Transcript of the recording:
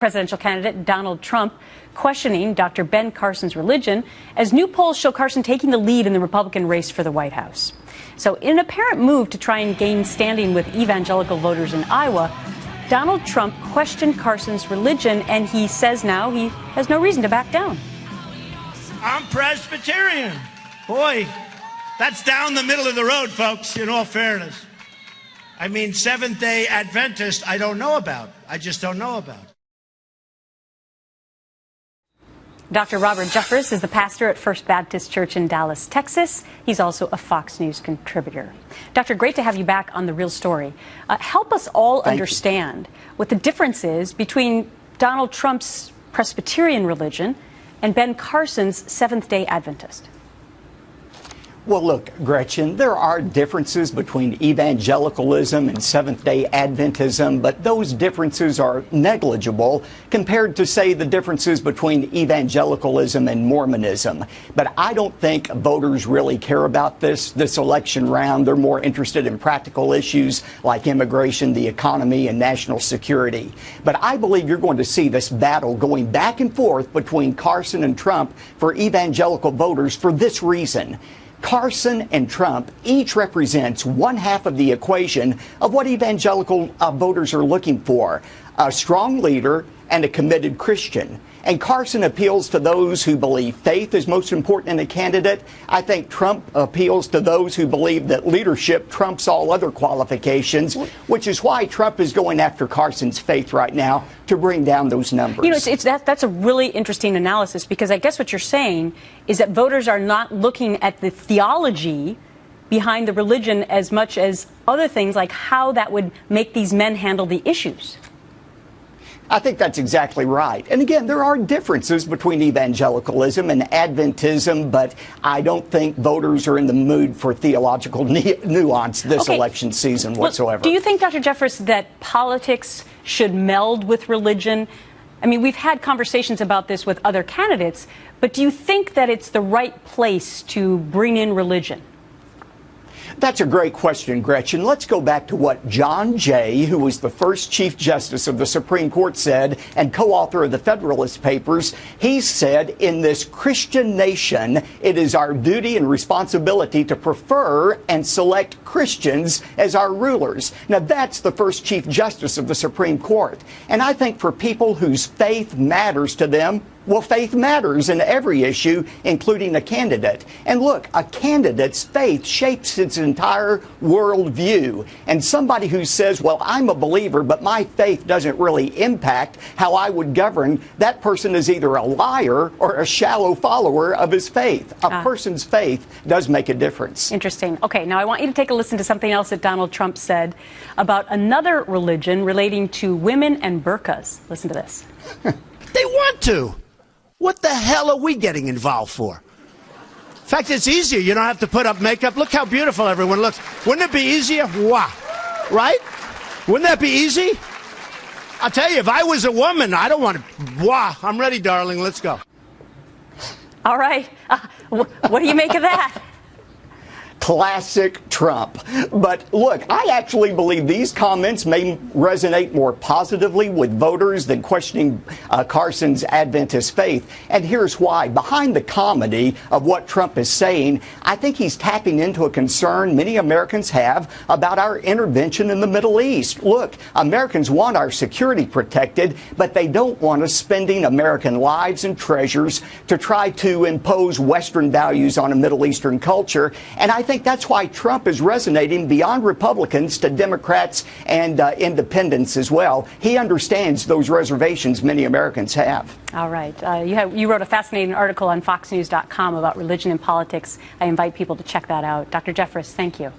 Presidential candidate Donald Trump questioning Dr. Ben Carson's religion as new polls show Carson taking the lead in the Republican race for the White House. So in an apparent move to try and gain standing with evangelical voters in Iowa, Donald Trump questioned Carson's religion, and he says now he has no reason to back down. I'm Presbyterian. Boy, that's down the middle of the road, folks, in all fairness. I mean, Seventh-day Adventist, I don't know about. I just don't know about. Dr. Robert Jeffress is the pastor at First Baptist Church in Dallas, Texas. He's also a Fox News contributor. Doctor, great to have you back on The Real Story. Help us all understand what the difference is between Donald Trump's Presbyterian religion and Ben Carson's Seventh-day Adventist. Well, look, Gretchen, there are differences between evangelicalism and Seventh-day Adventism, but those differences are negligible compared to, say, the differences between evangelicalism and Mormonism. But I don't think voters really care about this election round. They're more interested in practical issues like immigration, the economy, and national security. But I believe you're going to see this battle going back and forth between Carson and Trump for evangelical voters for this reason. Carson and Trump each represents one half of the equation of what evangelical voters are looking for: a strong leader and a committed Christian. And Carson appeals to those who believe faith is most important in a candidate. I think Trump appeals to those who believe that leadership trumps all other qualifications, which is why Trump is going after Carson's faith right now to bring down those numbers. You know, that's a really interesting analysis, because I guess what you're saying is that voters are not looking at the theology behind the religion as much as other things, like how that would make these men handle the issues. I think that's exactly right. And again, there are differences between evangelicalism and Adventism, but I don't think voters are in the mood for theological nuance this election season whatsoever. Well, do you think, Dr. Jeffress, that politics should meld with religion? I mean, we've had conversations about this with other candidates, but do you think that it's the right place to bring in religion? That's a great question, Gretchen. Let's go back to what John Jay, who was the first Chief Justice of the Supreme Court, said, and co-author of the Federalist Papers. He said, in this Christian nation, it is our duty and responsibility to prefer and select Christians as our rulers. Now, that's the first Chief Justice of the Supreme Court. And I think for people whose faith matters to them, well, faith matters in every issue, including a candidate. And look, a candidate's faith shapes its entire worldview. And somebody who says, well, I'm a believer, but my faith doesn't really impact how I would govern, that person is either a liar or a shallow follower of his faith. A person's faith does make a difference. Interesting. Okay, now I want you to take a listen to something else that Donald Trump said about another religion relating to women and burqas. Listen to this. They want to. What the hell are we getting involved for? In fact, it's easier. You don't have to put up makeup. Look how beautiful everyone looks. Wouldn't it be easier? Wah. Right? Wouldn't that be easy? I'll tell you, if I was a woman, I don't want to. Wah. I'm ready, darling. Let's go. All right. What do you make of that? Classic Trump. But look, I actually believe these comments may resonate more positively with voters than questioning Carson's Adventist faith. And here's why. Behind the comedy of what Trump is saying, I think he's tapping into a concern many Americans have about our intervention in the Middle East. Look, Americans want our security protected, but they don't want us spending American lives and treasures to try to impose Western values on a Middle Eastern culture. And I think that's why Trump is resonating beyond Republicans to Democrats and independents as well. He understands those reservations many Americans have. All right. You wrote a fascinating article on FoxNews.com about religion and politics. I invite people to check that out. Dr. Jeffress, thank you.